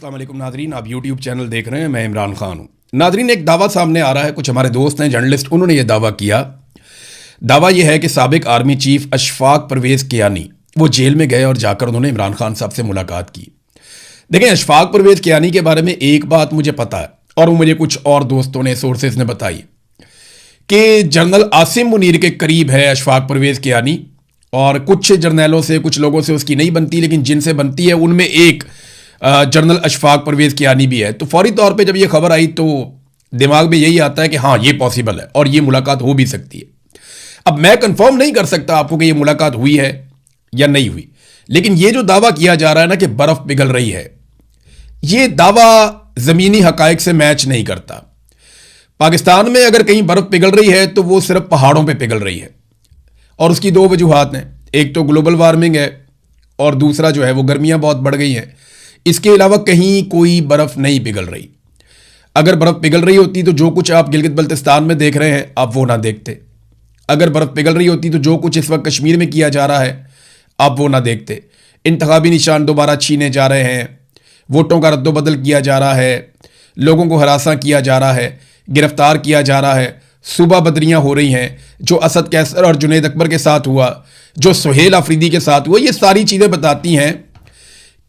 अस्सलाम वालेकुम नाजरीन, आप यूट्यूब चैनल देख रहे हैं। मैं इमरान खान हूँ। नाजरीन, एक दावा सामने आ रहा है। कुछ हमारे दोस्त हैं जर्नलिस्ट, उन्होंने ये दावा किया। दावा यह है कि साबिक आर्मी चीफ अशफाक परवेज़ कियानी वो जेल में गए और जाकर उन्होंने इमरान खान साहब से मुलाकात की। देखें, अशफाक परवेज़ कियानी के बारे में एक बात मुझे पता है और वो मुझे कुछ और दोस्तों ने, सोर्सेज ने बताई कि जनरल आसिम मुनीर के करीब है अशफाक परवेज़ कियानी, और कुछ जर्नैलों से, कुछ लोगों से उसकी नहीं बनती, लेकिन जिनसे बनती है उनमें एक जनरल अशफाक परवेज़ कियानी भी है। तो फौरी तौर पे जब ये खबर आई तो दिमाग में यही आता है कि हाँ, ये पॉसिबल है और ये मुलाकात हो भी सकती है। अब मैं कंफर्म नहीं कर सकता आपको कि ये मुलाकात हुई है या नहीं हुई, लेकिन ये जो दावा किया जा रहा है ना कि बर्फ पिघल रही है, ये दावा ज़मीनी हकायक से मैच नहीं करता। पाकिस्तान में अगर कहीं बर्फ पिघल रही है तो वो सिर्फ पहाड़ों पे पिघल रही है, और उसकी दो वजूहात हैं। एक तो ग्लोबल वार्मिंग है और दूसरा जो है वो गर्मियां बहुत बढ़ गई हैं। इसके अलावा कहीं कोई बर्फ़ नहीं पिघल रही। अगर बर्फ़ पिघल रही होती तो जो कुछ आप गिलगित बल्तिस्तान में देख रहे हैं आप वो ना देखते। अगर बर्फ़ पिघल रही होती तो जो कुछ इस वक्त कश्मीर में किया जा रहा है आप वो ना देखते। इंतखाबी निशान दोबारा छीने जा रहे हैं, वोटों का रद्दोबदल किया जा रहा है, लोगों को हरासा किया जा रहा है, गिरफ्तार किया जा रहा है, सुबह बदरियाँ हो रही हैं। जो असद कैसर और जुनैद अकबर के साथ हुआ, जो सुहेल अफरीदी के साथ हुआ, ये सारी चीज़ें बताती हैं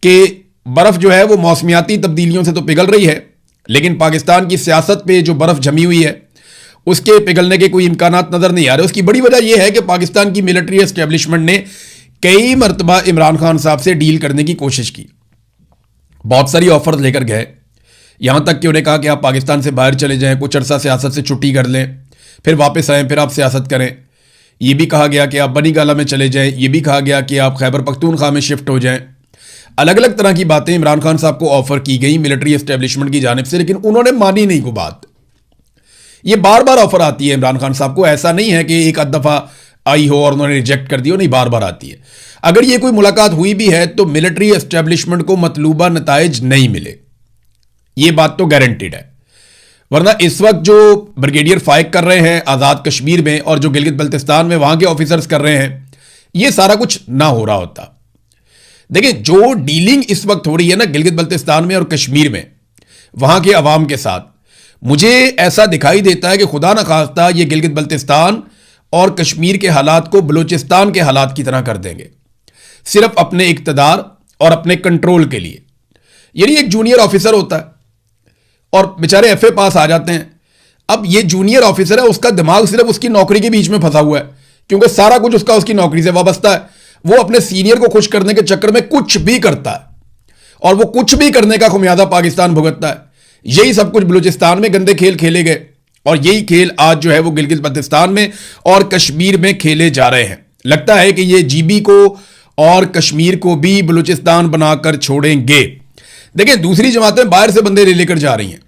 कि बर्फ़ जो है वो मौसमियाती तब्दीलियों से तो पिघल रही है, लेकिन पाकिस्तान की सियासत पे जो बर्फ़ जमी हुई है उसके पिघलने के कोई इम्कानात नज़र नहीं आ रहे। उसकी बड़ी वजह यह है कि पाकिस्तान की मिलिट्री एस्टेब्लिशमेंट ने कई मरतबा इमरान खान साहब से डील करने की कोशिश की, बहुत सारी ऑफर लेकर गए, यहाँ तक कि उन्हें कहा कि आप पाकिस्तान से बाहर चले जाएँ, कुछ अरसा सियासत से छुट्टी कर लें, फिर वापस आएँ, फिर आप सियासत करें। ये भी कहा गया कि आप बनी गाला में चले जाएँ, ये भी कहा गया कि आप खैबर पख्तूनख्वा में शिफ्ट हो जाएँ। अलग अलग तरह की बातें इमरान खान साहब को ऑफर की गई मिलिट्री एस्टेब्लिशमेंट की जानिब से, लेकिन उन्होंने मानी नहीं को बात। ये बार बार ऑफर आती है इमरान खान साहब को, ऐसा नहीं है कि एक आध दफ़ा आई हो और उन्होंने रिजेक्ट कर दिया, नहीं, बार बार आती है। अगर ये कोई मुलाकात हुई भी है तो मिलिट्री एस्टेब्लिशमेंट को मतलूबा नताइज नहीं मिले, ये बात तो गारंटीड है। वरना इस वक्त जो ब्रिगेडियर फाइक कर रहे हैं आज़ाद कश्मीर में और जो गिलगित बल्तिस्तान में वहां के ऑफिसर्स कर रहे हैं, ये सारा कुछ ना हो रहा होता। देखिए, जो डीलिंग इस वक्त हो रही है ना गिलगित बल्तिस्तान में और कश्मीर में वहां के अवाम के साथ, मुझे ऐसा दिखाई देता है कि खुदा न खास्ता ये गिलगित बल्तिस्तान और कश्मीर के हालात को बलूचिस्तान के हालात की तरह कर देंगे, सिर्फ अपने इक्तदार और अपने कंट्रोल के लिए। यानी एक जूनियर ऑफिसर होता है और बेचारे एफए पास आ जाते हैं। अब ये जूनियर ऑफिसर है, उसका दिमाग सिर्फ उसकी नौकरी के बीच में फंसा हुआ है, क्योंकि सारा कुछ उसका उसकी नौकरी से वाबस्ता है। वो अपने सीनियर को खुश करने के चक्कर में कुछ भी करता है और वो कुछ भी करने का खुमियाजा पाकिस्तान भुगतता है। यही सब कुछ बलूचिस्तान में गंदे खेल खेले गए और यही खेल आज जो है वो गिलगित बल्तिस्तान में और कश्मीर में खेले जा रहे हैं। लगता है कि ये जीबी को और कश्मीर को भी बलूचिस्तान बनाकर छोड़ेंगे। देखिए, दूसरी जमातें बाहर से बंदे लेकर जा रही हैं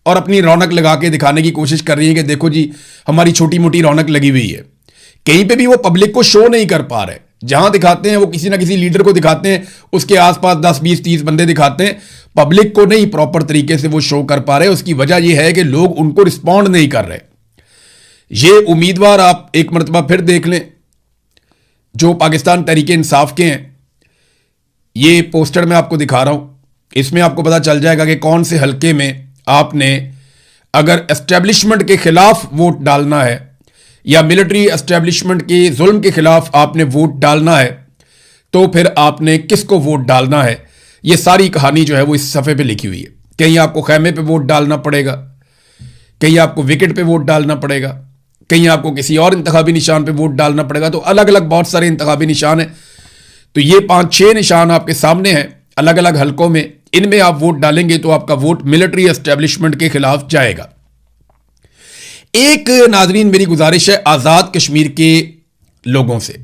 और अपनी रौनक लगा के दिखाने की कोशिश कर रही हैं कि देखो जी, हमारी छोटी मोटी रौनक लगी हुई है। कहीं पे भी वो पब्लिक को शो नहीं कर पा रहे। जहां दिखाते हैं वो किसी ना किसी लीडर को दिखाते हैं, उसके आसपास 10 20 30 बंदे दिखाते हैं, पब्लिक को नहीं प्रॉपर तरीके से वो शो कर पा रहे। उसकी वजह यह है कि लोग उनको रिस्पॉन्ड नहीं कर रहे। ये उम्मीदवार आप एक मरतबा फिर देख लें जो पाकिस्तान तहरीक इंसाफ के हैं। ये पोस्टर मैं आपको दिखा रहा हूं, इसमें आपको पता चल जाएगा कि कौन से हल्के में आपने अगर एस्टेब्लिशमेंट के खिलाफ वोट डालना है या मिलिट्री एस्टेब्लिशमेंट के जुल्म के खिलाफ आपने वोट डालना है तो फिर आपने किसको वोट डालना है। ये सारी कहानी जो है वो इस सफ़े पे लिखी हुई है। कहीं आपको खैमे पे वोट डालना पड़ेगा, कहीं आपको विकेट पे वोट डालना पड़ेगा, कहीं आपको किसी और इंतखाबी निशान पे वोट डालना पड़ेगा। तो अलग अलग बहुत सारे इंतखाबी निशान हैं। तो ये 5-6 निशान आपके सामने हैं अलग अलग हल्कों में। इनमें आप वोट डालेंगे तो आपका वोट मिलिट्री एस्टेब्लिशमेंट के खिलाफ जाएगा। एक नाजरीन मेरी गुजारिश है आज़ाद कश्मीर के लोगों से,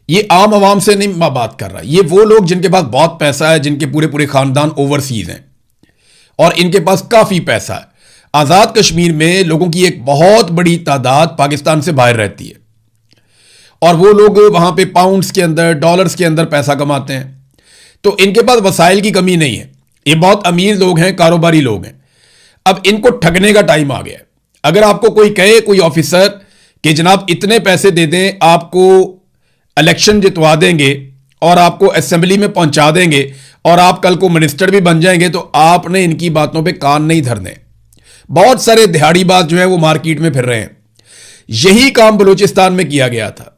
ये आम आवाम से नहीं मैं बात कर रहा, ये वो लोग जिनके पास बहुत पैसा है, जिनके पूरे पूरे खानदान ओवरसीज हैं और इनके पास काफ़ी पैसा है। आज़ाद कश्मीर में लोगों की एक बहुत बड़ी तादाद पाकिस्तान से बाहर रहती है और वो लोग वहाँ पे पाउंड्स के अंदर, डॉलर्स के अंदर पैसा कमाते हैं। तो इनके पास वसाइल की कमी नहीं है, ये बहुत अमीर लोग हैं, कारोबारी लोग हैं। अब इनको ठगने का टाइम आ गया है। अगर आपको कोई कहे, कोई ऑफिसर, कि जनाब इतने पैसे दे दें, आपको इलेक्शन जितवा देंगे और आपको असेंबली में पहुंचा देंगे और आप कल को मिनिस्टर भी बन जाएंगे तो आपने इनकी बातों पे कान नहीं धरने। बहुत सारे दिहाड़ीबाज जो है वो मार्केट में फिर रहे हैं। यही काम बलूचिस्तान में किया गया था।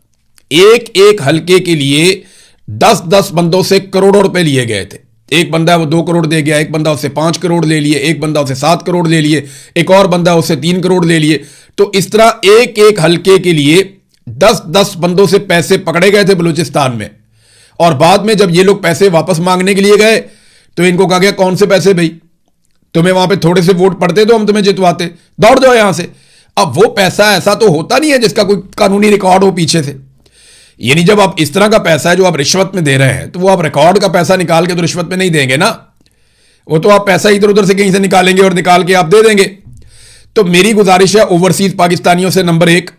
एक एक हलके के लिए 10-10 बंदों से करोड़ों रुपए लिए गए थे। एक बंदा वो 2 करोड़ दे गया, एक बंदा उससे 5 करोड़ ले लिए, एक बंदा उससे 7 करोड़ ले लिए, एक और बंदा उससे 3 करोड़ ले लिए। तो इस तरह एक एक हलके के लिए 10-10 बंदों से पैसे पकड़े गए थे बलूचिस्तान में। और बाद में जब ये लोग पैसे वापस मांगने के लिए गए तो इनको कहा गया कौन से पैसे भाई, तुम्हें वहां पे थोड़े से वोट पड़ते तो हम तुम्हें जितवाते, दौड़ जाओ यहां से। अब वो पैसा ऐसा तो होता नहीं है जिसका कोई कानूनी रिकॉर्ड हो पीछे से। यानी जब आप इस तरह का पैसा है जो आप रिश्वत में दे रहे हैं तो वो आप रिकॉर्ड का पैसा निकाल के तो रिश्वत में नहीं देंगे ना। वो तो आप पैसा इधर उधर से कहीं से निकालेंगे और निकाल के आप दे देंगे। तो मेरी गुजारिश है ओवरसीज पाकिस्तानियों से, नंबर 1।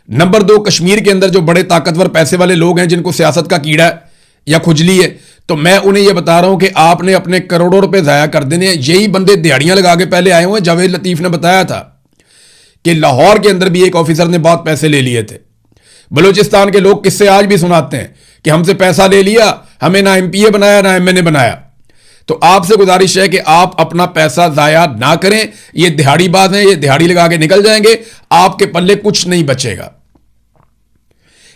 नंबर 2, कश्मीर के अंदर जो बड़े ताकतवर पैसे वाले लोग हैं जिनको सियासत का कीड़ा है या खुजली है, तो मैं उन्हें यह बता रहा हूं कि आपने अपने करोड़ों रुपए जाया कर देने हैं। यही बंदे दिहाड़ियां लगा के पहले आए हुए। जावेद लतीफ ने बताया था कि लाहौर के अंदर भी एक ऑफिसर ने बहुत पैसे ले लिए थे। बलूचिस्तान के लोग किससे आज भी सुनाते हैं कि हमसे पैसा ले लिया, हमें ना एमपीए बनाया ना एमएनए बनाया। तो आपसे गुजारिश है कि आप अपना पैसा जाया ना करें। ये दिहाड़ीबाज हैं, ये दिहाड़ी लगा के निकल जाएंगे, आपके पल्ले कुछ नहीं बचेगा।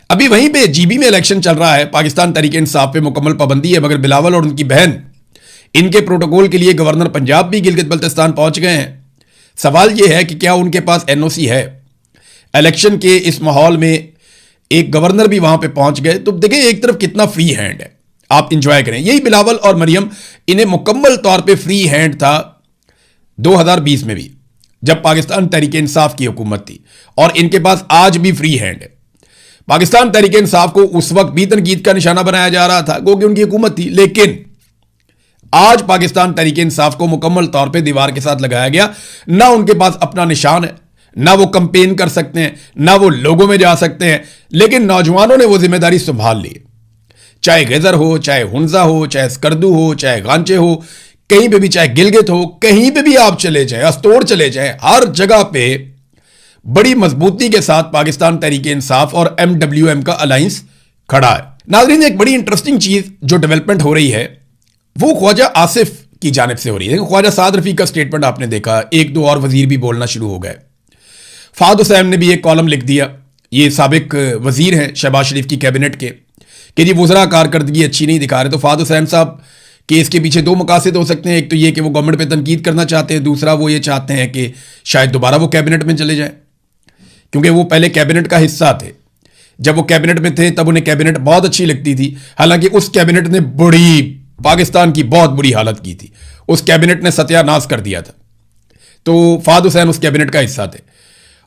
अभी वहीं पे जीबी में इलेक्शन चल रहा है। पाकिस्तान तहरीक इंसाफ पे मुकम्मल पाबंदी है, मगर बिलावल और उनकी बहन इनके प्रोटोकॉल के लिए गवर्नर पंजाब भी गिलगित बल्तिस्तान पहुंच गए हैं। सवाल यह है कि क्या उनके पास एनओसी है। इलेक्शन के इस माहौल में एक गवर्नर भी वहां पे पहुंच गए तो देखिए एक तरफ कितना फ्री हैंड है, आप इंजॉय करें। यही बिलावल और मरियम, इन्हें मुकम्मल तौर पे फ्री हैंड था 2020 में भी जब पाकिस्तान तहरीक इंसाफ की हुकूमत थी, और इनके पास आज भी फ्री हैंड है। पाकिस्तान तहरीक इंसाफ को उस वक्त भी तनकीद का निशाना बनाया जा रहा था क्योंकि उनकी हुकूमत थी, लेकिन आज पाकिस्तान तहरीक इंसाफ को मुकम्मल तौर पे दीवार के साथ लगाया गया। ना उनके पास अपना निशान है, ना वो कंपेन कर सकते हैं, ना वो लोगों में जा सकते हैं, लेकिन नौजवानों ने वो जिम्मेदारी संभाल ली। चाहे गजर हो, चाहे हुंजा हो, चाहे स्कर्दू हो, चाहे गांचे हो, कहीं पे भी, चाहे गिलगित हो, कहीं पे भी आप चले जाए, अस्तोड़ चले जाए, हर जगह पे बड़ी मजबूती के साथ पाकिस्तान तहरीक इंसाफ और एमडब्ल्यूएम का अलायंस खड़ा है। नाज़रीन, एक बड़ी इंटरेस्टिंग चीज जो डेवलपमेंट हो रही है वो ख्वाजा आसिफ की जानिब से हो रही है। ख्वाजा साद रफीक का स्टेटमेंट आपने देखा, 1-2 और वजीर भी बोलना शुरू हो गए। फाद हुसैन ने भी एक कॉलम लिख दिया, ये साबिक वजीर हैं शहबाज शरीफ की कैबिनेट के, कि जी वज़रा कारकर्दगी अच्छी नहीं दिखा रहे। तो फाद हुसैन साहब के इसके पीछे 2 मकासद हो सकते हैं। एक तो ये कि वो गवर्नमेंट पे तनकीद करना चाहते हैं, दूसरा वो ये चाहते हैं कि शायद दोबारा वो कैबिनेट में चले जाएं, क्योंकि वो पहले कैबिनेट का हिस्सा थे। जब वो कैबिनेट में थे तब उन्हें कैबिनेट बहुत अच्छी लगती थी, हालांकि उस कैबिनेट ने बड़ी पाकिस्तान की बहुत बुरी हालत की थी। उस कैबिनेट ने सत्यानाश कर दिया था। तो फाद हुसैन उस कैबिनेट का हिस्सा थे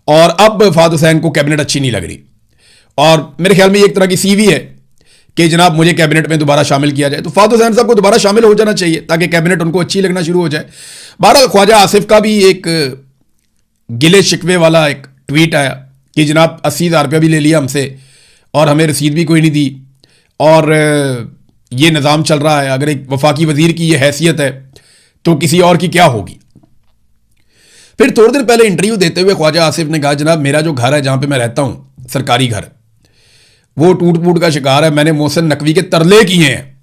और अब फाद हुसैन को कैबिनेट अच्छी नहीं लग रही, और मेरे ख्याल में एक तरह की सीवी है कि जनाब मुझे कैबिनेट में दोबारा शामिल किया जाए। तो फाद हुसैन साहब को दोबारा शामिल हो जाना चाहिए ताकि कैबिनेट उनको अच्छी लगना शुरू हो जाए। बहरहाल ख्वाजा आसिफ का भी एक गिले शिकवे वाला एक ट्वीट आया कि जनाब 80,000 रुपया भी ले लिया हमसे और हमें रसीद भी कोई नहीं दी, और ये निज़ाम चल रहा है। अगर एक वफाकी वजीर की ये हैसियत है तो किसी और की क्या होगी। फिर थोड़े दिन पहले इंटरव्यू देते हुए ख्वाजा आसिफ ने कहा, जनाब मेरा जो घर है जहां पे मैं रहता हूं, सरकारी घर, वो टूट फूट का शिकार है। मैंने मोहसिन नकवी के तरले किए हैं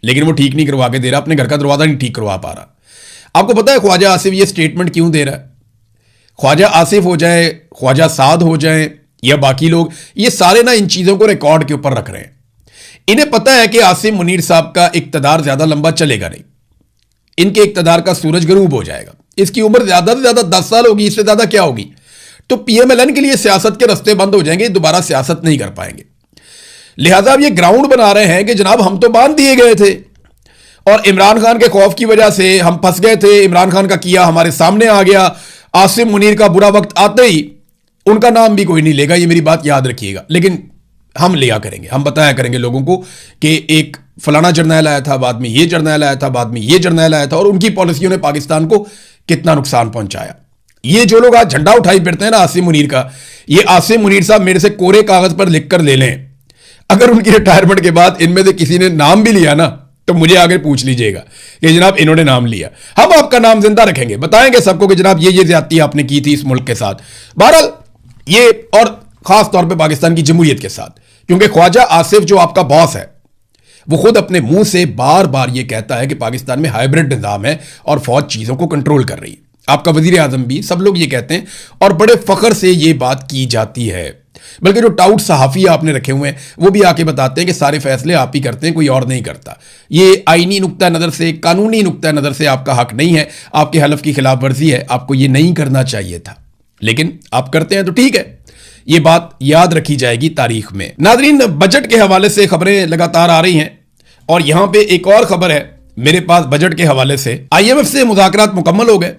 लेकिन वो ठीक नहीं करवा के दे रहा, अपने घर का दरवाजा नहीं ठीक करवा पा रहा। आपको पता है ख्वाजा आसिफ ये स्टेटमेंट क्यों दे रहा है? ख्वाजा आसिफ हो जाए, ख्वाजा साद हो जाए या बाकी लोग, ये सारे ना इन चीजों को रिकॉर्ड के ऊपर रख रहे हैं। इन्हें पता है कि आसिम मुनीर साहब का इक्तदार ज्यादा लंबा चलेगा नहीं, इनके इक्तदार का सूरज गरूब हो जाएगा। इसकी उम्र ज्यादा से ज्यादा 10 साल होगी, इससे ज्यादा क्या होगी। तो पीएमएलएन के लिए सियासत के रास्ते बंद हो जाएंगे, दोबारा सियासत नहीं कर पाएंगे। लिहाजा अब ये ग्राउंड बना रहे हैं कि जनाब हम तो बांध दिए गए थे और इमरान खान के खौफ की वजह से हम फंस गए थे। इमरान खान का किया हमारे सामने आ गया। आसिम मुनीर का बुरा वक्त आते ही उनका नाम भी कोई नहीं लेगा, ये मेरी बात याद रखिएगा, लेकिन हम लिया करेंगे, हम बताया करेंगे लोगों को कि एक फलाना जर्नैल आया था, बाद में ये जर्नैल आया था, बाद में ये जर्नैल आया था, और उनकी पॉलिसियों ने पाकिस्तान को कितना नुकसान पहुंचाया। ये जो लोग आज झंडा उठाई फिरते हैं ना आसिम मुनीर का, ये आसिम मुनीर साहब मेरे से कोरे कागज पर लिखकर ले लें। अगर उनकी रिटायरमेंट के बाद इनमें से किसी ने नाम भी लिया ना तो मुझे आगे पूछ लीजिएगा कि जनाब इन्होंने नाम लिया, हम आपका नाम जिंदा रखेंगे, बताएंगे सबको कि जनाब ये ज्यादती आपने की थी इस मुल्क के साथ। बहरहाल ये, और खास तौर पे पाकिस्तान की जमहूरियत के साथ, क्योंकि ख्वाजा आसिफ जो आपका बॉस है वो खुद अपने मुंह से बार बार ये कहता है कि पाकिस्तान में हाइब्रिड निज़ाम है और फौज चीज़ों को कंट्रोल कर रही है। आपका वजीर आजम भी, सब लोग ये कहते हैं और बड़े फख्र से ये बात की जाती है। बल्कि जो टाउट सहाफ़ी आपने रखे हुए हैं वो भी आके बताते हैं कि सारे फैसले आप ही करते हैं, कोई और नहीं करता। ये आईनी नुक्ता नज़र से, कानूनी नुक्ता नज़र से आपका हक नहीं है, आपके हलफ की खिलाफ वर्जी है, आपको ये नहीं करना चाहिए था, लेकिन आप करते हैं तो ठीक है। ये बात याद रखी जाएगी तारीख में। नाजरीन, बजट के हवाले से खबरें लगातार आ रही हैं और यहां पे एक और खबर है मेरे पास बजट के हवाले से। IMF से मुज़ाकरात मुकम्मल हो गए।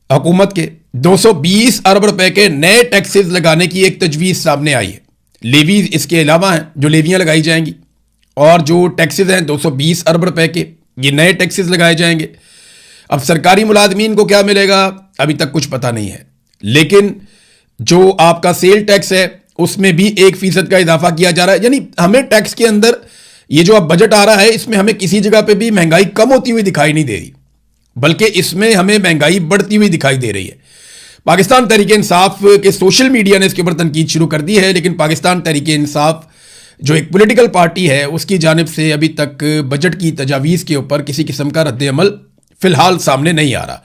हुकूमत के 220 अरब रुपए के नए टैक्सेस लगाने की एक तजवीज़ सामने आई है। लेवीज इसके अलावा हैं जो लेवियां लगाई जाएंगी, और जो टैक्सेस हैं 220 अरब रुपए के, ये नए टैक्सेस लगाए जाएंगे। अब सरकारी मुलाजमीन को क्या मिलेगा अभी तक कुछ पता नहीं है, लेकिन जो आपका सेल टैक्स है उसमें भी 1% का इजाफा किया जा रहा है। यानी हमें टैक्स के अंदर ये जो अब बजट आ रहा है इसमें हमें किसी जगह पे भी महंगाई कम होती हुई दिखाई नहीं दे रही, बल्कि इसमें हमें महंगाई बढ़ती हुई दिखाई दे रही है। पाकिस्तान तहरीक इंसाफ के सोशल मीडिया ने इसके ऊपर तनकीद शुरू कर दी है, लेकिन पाकिस्तान तहरीक इंसाफ जो एक पॉलिटिकल पार्टी है उसकी जानिब से अभी तक बजट की तजावीज़ के ऊपर किसी किस्म का रद्द अमल फिलहाल सामने नहीं आ रहा।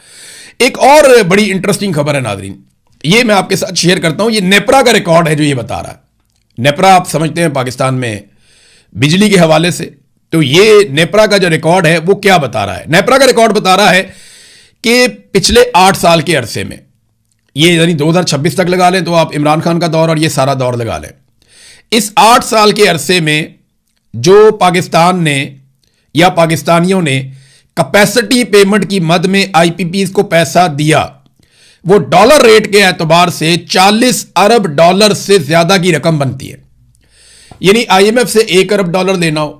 एक और बड़ी इंटरेस्टिंग खबर है नाजरीन, ये मैं आपके साथ शेयर करता हूं। ये नेपरा का रिकॉर्ड है जो ये बता रहा है। नेपरा आप समझते हैं पाकिस्तान में बिजली के हवाले से, तो ये नेपरा का जो रिकॉर्ड है वो क्या बता रहा है? नेपरा का रिकॉर्ड बता रहा है कि पिछले 8 साल के अरसे में, ये यानी 2026 तक लगा लें तो आप इमरान खान का दौर और ये सारा दौर लगा लें, इस 8 साल के अरसे में जो पाकिस्तान ने या पाकिस्तानियों ने कैपेसिटी पेमेंट की मद में IPPs को पैसा दिया, वो डॉलर रेट के एतबार से 40 अरब डॉलर से ज्यादा की रकम बनती है। यानी IMF से 1 अरब डॉलर लेना हो,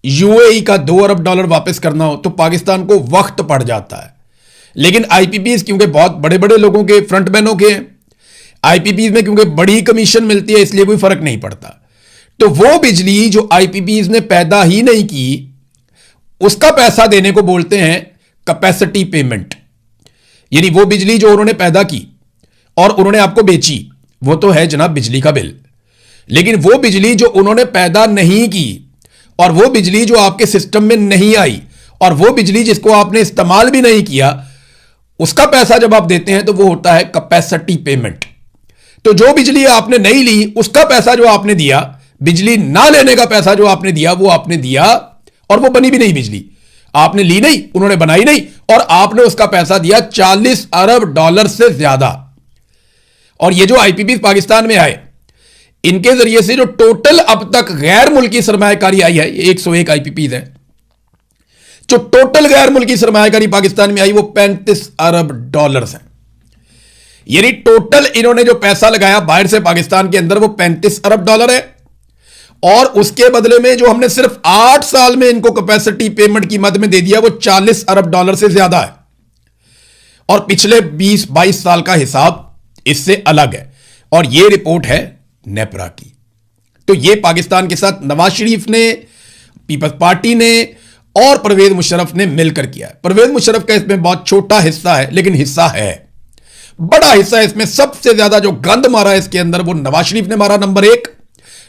UAE का 2 अरब डॉलर वापस करना हो तो पाकिस्तान को वक्त पड़ जाता है। लेकिन IPPs क्योंकि बहुत बड़े बड़े लोगों के, फ्रंटमैनों के हैं, IPPs में क्योंकि बड़ी कमीशन मिलती है इसलिए कोई फर्क नहीं पड़ता। तो वो बिजली जो IPPs ने पैदा ही नहीं की उसका पैसा देने को बोलते हैं कैपेसिटी पेमेंट। यानी वो बिजली जो उन्होंने पैदा की और उन्होंने आपको बेची वो तो है जनाब बिजली का बिल, लेकिन वो बिजली जो उन्होंने पैदा नहीं की और वो बिजली जो आपके सिस्टम में नहीं आई और वो बिजली जिसको आपने इस्तेमाल भी नहीं किया, उसका पैसा जब आप देते हैं तो वो होता है कैपेसिटी पेमेंट। तो जो बिजली आपने नहीं ली उसका पैसा जो आपने दिया, बिजली ना लेने का पैसा जो आपने दिया वो आपने दिया और वो बनी भी नहीं बिजली, आपने ली नहीं, उन्होंने बनाई नहीं और आपने उसका पैसा दिया 40 अरब डॉलर से ज्यादा। और ये जो IPPs पाकिस्तान में आए इनके जरिए से जो टोटल अब तक गैर मुल्की सरमायाकारी आई है, 101 IPPs है, जो टोटल गैर मुल्की सरमायाकारी पाकिस्तान में आई वो 35 अरब डॉलर है। यानी टोटल इन्होंने जो पैसा लगाया बाहर से पाकिस्तान के अंदर वो 35 अरब डॉलर है, और उसके बदले में जो हमने सिर्फ 8 साल में इनको कैपेसिटी पेमेंट की मद में दे दिया वो 40 अरब डॉलर से ज्यादा है। और पिछले 20-22 साल का हिसाब इससे अलग है, और ये रिपोर्ट है नेपरा की। तो ये पाकिस्तान के साथ नवाज शरीफ ने, पीपल्स पार्टी ने और परवेज मुशर्रफ ने मिलकर किया है। परवेज मुशर्रफ का इसमें बहुत छोटा हिस्सा है, लेकिन हिस्सा है, बड़ा हिस्सा है इसमें। सबसे ज्यादा जो गंद मारा है इसके अंदर वो नवाज शरीफ ने मारा, नंबर 1।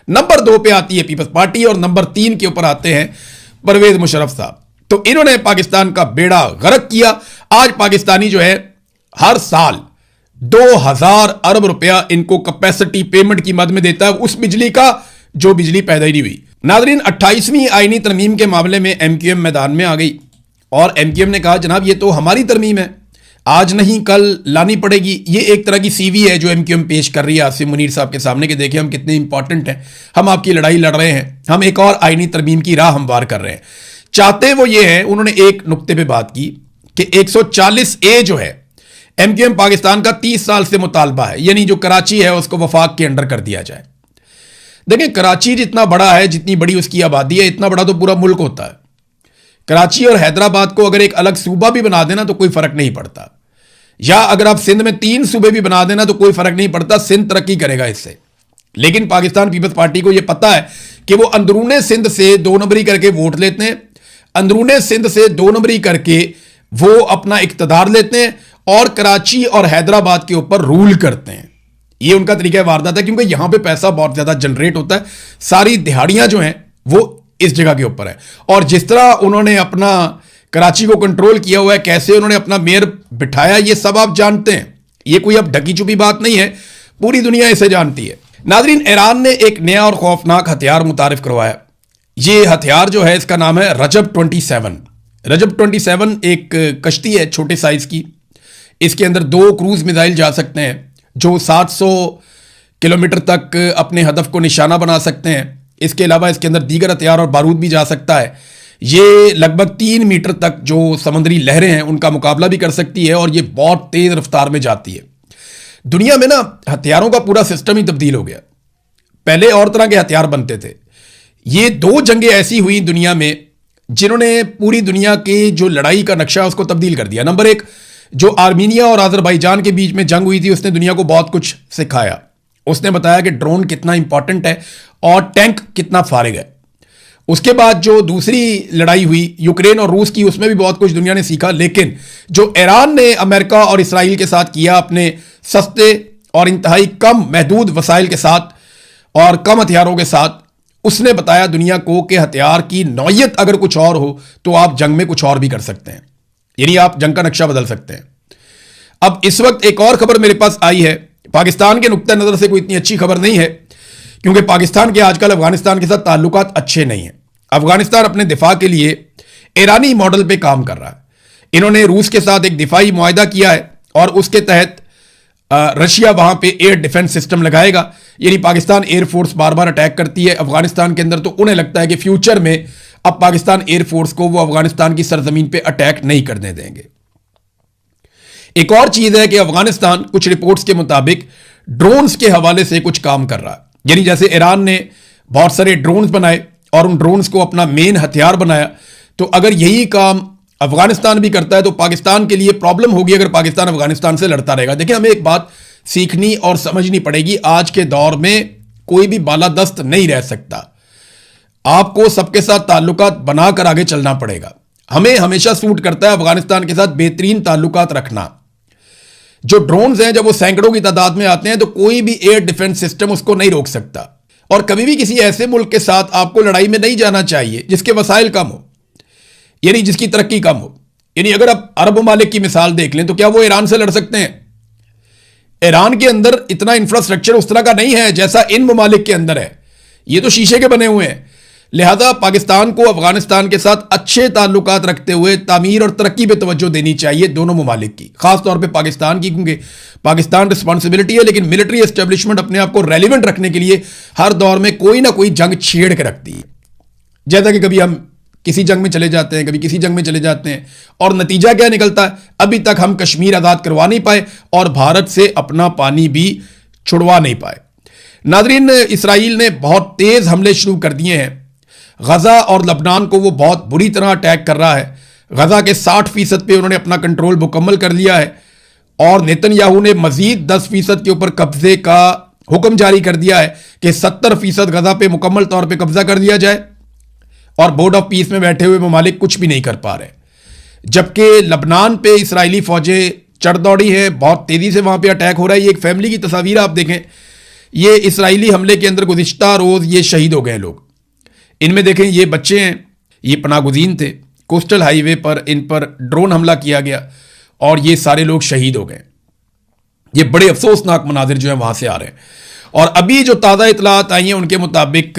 नंबर 2 पे आती है पीपल्स पार्टी और नंबर 3 के ऊपर आते हैं परवेज मुशर्रफ साहब। तो इन्होंने पाकिस्तान का बेड़ा गर्क किया। आज पाकिस्तानी जो है हर साल 2000 अरब रुपया इनको कैपेसिटी पेमेंट की मद में देता है, उस बिजली का जो बिजली पैदा ही नहीं हुई। नाजरीन, 28वीं आईनी तरमीम के मामले में MQM मैदान में आ गई और MQM ने कहा जनाब ये तो हमारी तरमीम है, आज नहीं कल लानी पड़ेगी। ये एक तरह की CV है जो MQM पेश कर रही है आसिम मुनीर साहब के सामने कि देखिए हम कितने इंपॉर्टेंट हैं, हम आपकी लड़ाई लड़ रहे हैं, हम एक और आईनी तरमीम की राह हमवार कर रहे हैं। चाहते वो ये है, उन्होंने एक नुक्ते पे बात की कि 140A जो है MQM पाकिस्तान का 30 साल से मुतालबा है, यानी जो कराची है उसको वफाक के अंडर कर दिया जाए। देखिए कराची जितना बड़ा है, जितनी बड़ी उसकी आबादी है, इतना बड़ा तो पूरा मुल्क होता है। कराची और हैदराबाद को अगर एक अलग सूबा भी बना देना तो कोई फर्क नहीं पड़ता, या अगर आप सिंध में 3 सूबे भी बना देना तो कोई फर्क नहीं पड़ता, सिंध तरक्की करेगा इससे। लेकिन पाकिस्तान पीपल्स पार्टी को यह पता है कि वो अंदरूने सिंध से 2 नंबरी करके वोट लेते हैं, अंदरूने सिंध से 2 नंबरी करके वो अपना इक्तदार लेते हैं और कराची और हैदराबाद के ऊपर रूल करते हैं। ये उनका तरीका वारदात है, क्योंकि यहां पे पैसा बहुत ज्यादा जनरेट होता है। सारी दिहाड़ियां जो हैं वो इस जगह के ऊपर है। और जिस तरह उन्होंने अपना कराची को कंट्रोल किया हुआ है, कैसे उन्होंने अपना मेयर बिठाया, ये सब आप जानते हैं। ये कोई अब ढकी छुपी बात नहीं है, पूरी दुनिया इसे जानती है। नाजरीन, ईरान ने एक नया और खौफनाक हथियार मुतारिफ करवाया। ये हथियार जो है इसका नाम है रजब 27। रजब 27 एक कश्ती है छोटे साइज की। इसके अंदर 2 क्रूज मिसाइल जा सकते हैं जो 700 किलोमीटर तक अपने हदफ को निशाना बना सकते हैं। इसके अलावा इसके अंदर दीगर हथियार और बारूद भी जा सकता है। ये लगभग 3 मीटर तक जो समुद्री लहरें हैं उनका मुकाबला भी कर सकती है और ये बहुत तेज रफ्तार में जाती है। दुनिया में ना हथियारों का पूरा सिस्टम ही तब्दील हो गया। पहले और तरह के हथियार बनते थे। ये 2 जंगें ऐसी हुई दुनिया में जिन्होंने पूरी दुनिया की जो लड़ाई का नक्शा है उसको तब्दील कर दिया। नंबर 1, जो आर्मीनिया और अजरबैजान के बीच में जंग हुई थी, उसने दुनिया को बहुत कुछ सिखाया। उसने बताया कि ड्रोन कितना इंपॉर्टेंट है और टैंक कितना फारिग है। उसके बाद जो दूसरी लड़ाई हुई यूक्रेन और रूस की, उसमें भी बहुत कुछ दुनिया ने सीखा। लेकिन जो ईरान ने अमेरिका और इसराइल के साथ किया, अपने सस्ते और इंतहाई कम महदूद वसाइल के साथ और कम हथियारों के साथ, उसने बताया दुनिया को कि हथियार की नौयत अगर कुछ और हो तो आप जंग में कुछ और भी कर सकते हैं, यानी आप जंग का नक्शा बदल सकते हैं। अब इस वक्त एक और खबर मेरे पास आई है। पाकिस्तान के नुक्ता नज़र से कोई इतनी अच्छी खबर नहीं है, क्योंकि पाकिस्तान के आजकल अफगानिस्तान के साथ ताल्लुकात अच्छे नहीं हैं। अफगानिस्तान अपने दिफा के लिए ईरानी मॉडल पे काम कर रहा है। इन्होंने रूस के साथ एक दिफाई मुआहदा किया है और उसके तहत रशिया वहां पे एयर डिफेंस सिस्टम लगाएगा। यानी पाकिस्तान एयरफोर्स बार बार अटैक करती है अफगानिस्तान के अंदर, तो उन्हें लगता है कि फ्यूचर में अब पाकिस्तान एयरफोर्स को वो अफगानिस्तान की सरजमीन पे अटैक नहीं करने देंगे। एक और चीज है कि अफगानिस्तान कुछ रिपोर्ट्स के मुताबिक ड्रोन्स के हवाले से कुछ काम कर रहा है। यानी जैसे ईरान ने बहुत सारे ड्रोन्स बनाए और उन ड्रोन्स को अपना मेन हथियार बनाया, तो अगर यही काम अफगानिस्तान भी करता है तो पाकिस्तान के लिए प्रॉब्लम होगी अगर पाकिस्तान अफगानिस्तान से लड़ता रहेगा। देखिए, हमें एक बात सीखनी और समझनी पड़ेगी। आज के दौर में कोई भी बालादस्त नहीं रह सकता। आपको सबके साथ ताल्लुकात बनाकर आगे चलना पड़ेगा। हमें हमेशा सूट करता है अफगानिस्तान के साथ बेहतरीन ताल्लुकात रखना। जो ड्रोन्स हैं, जब वो सैकड़ों की तादाद में आते हैं तो कोई भी एयर डिफेंस सिस्टम उसको नहीं रोक सकता। और कभी भी किसी ऐसे मुल्क के साथ आपको लड़ाई में नहीं जाना चाहिए जिसके वसाइल कम हो, यानी जिसकी तरक्की कम हो। यानी अगर आप अरब ममालिक की मिसाल देख लें तो क्या वो ईरान से लड़ सकते हैं? ईरान के अंदर इतना इंफ्रास्ट्रक्चर उस तरह का नहीं है जैसा इन ममालिक के अंदर है। ये तो शीशे के बने हुए हैं। लिहाजा पाकिस्तान को अफगानिस्तान के साथ अच्छे ताल्लुकात रखते हुए तामीर और तरक्की पे तवज्जो देनी चाहिए दोनों ममालिक की, खास तौर पे पाकिस्तान की, क्योंकि पाकिस्तान रिस्पॉन्सिबिलिटी है, लेकिन मिलिट्री एस्टेब्लिशमेंट अपने आप को रेलिवेंट रखने के लिए हर दौर में कोई ना कोई जंग छेड़ के रखती है। जैसा कि कभी हम किसी जंग में चले जाते हैं, कभी किसी जंग में चले जाते हैं, और नतीजा क्या निकलता है? अभी तक हम कश्मीर आज़ाद करवा नहीं पाए और भारत से अपना पानी भी छुड़वा नहीं पाए। नाजरीन, इसराइल ने बहुत तेज हमले शुरू कर दिए हैं। गजा और लबनान को वो बहुत बुरी तरह अटैक कर रहा है। गजा के 60% पे उन्होंने अपना कंट्रोल मुकम्मल कर लिया है और नेतन्याहू ने मजीद 10% के ऊपर कब्जे का हुक्म जारी कर दिया है कि 70% गजा पे मुकम्मल तौर पे कब्जा कर दिया जाए। और बोर्ड ऑफ पीस में बैठे हुए ममालिक कुछ भी नहीं कर पा रहे, जबकि लबनान पे इसराइली फौजें चढ़ दौड़ी है, बहुत तेजी से वहां पे अटैक हो रहा है। ये एक फैमिली की तस्वीर आप देखें। ये इसराइली हमले के अंदर गुज़िश्ता रोज ये शहीद हो गए लोग। इनमें देखें, ये बच्चे हैं, ये पनागुज़ीन थे। कोस्टल हाईवे पर इन पर ड्रोन हमला किया गया और ये सारे लोग शहीद हो गए। ये बड़े अफसोसनाक मनाजिर जो है वहां से आ रहे हैं। और अभी जो ताज़ा इतलात आई हैं उनके मुताबिक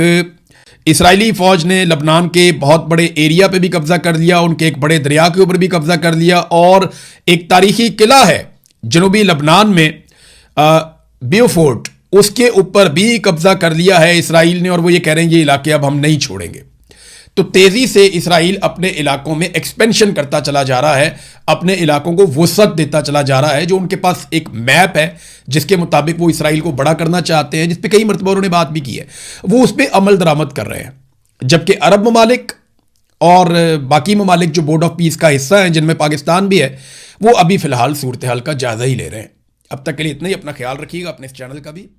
इसराइली फौज ने लबनान के बहुत बड़े एरिया पे भी कब्जा कर लिया, उनके एक बड़े दरिया के ऊपर भी कब्जा कर लिया, और एक तारीखी किला है जनूबी लबनान में ब्यूफोर्ट, उसके ऊपर भी कब्जा कर लिया है इसराइल ने। और वो ये कह रहे हैं ये इलाके अब हम नहीं छोड़ेंगे। तो तेजी से इसराइल अपने इलाकों में एक्सपेंशन करता चला जा रहा है, अपने इलाकों को वसअत देता चला जा रहा है। जो उनके पास एक मैप है जिसके मुताबिक वो इसराइल को बड़ा करना चाहते हैं, जिस पे कई मरतबा उन्होंने बात भी की है, वो उस पर अमल दरामद कर रहे हैं। जबकि अरब ममालिक और बाकी ममालिक जो बोर्ड ऑफ पीस का हिस्सा है, जिनमें पाकिस्तान भी है, वो अभी फिलहाल सूरत हाल का जायजा ही ले रहे हैं। अब तक के लिए इतना ही। अपना ख्याल रखिएगा, अपने इस चैनल का भी।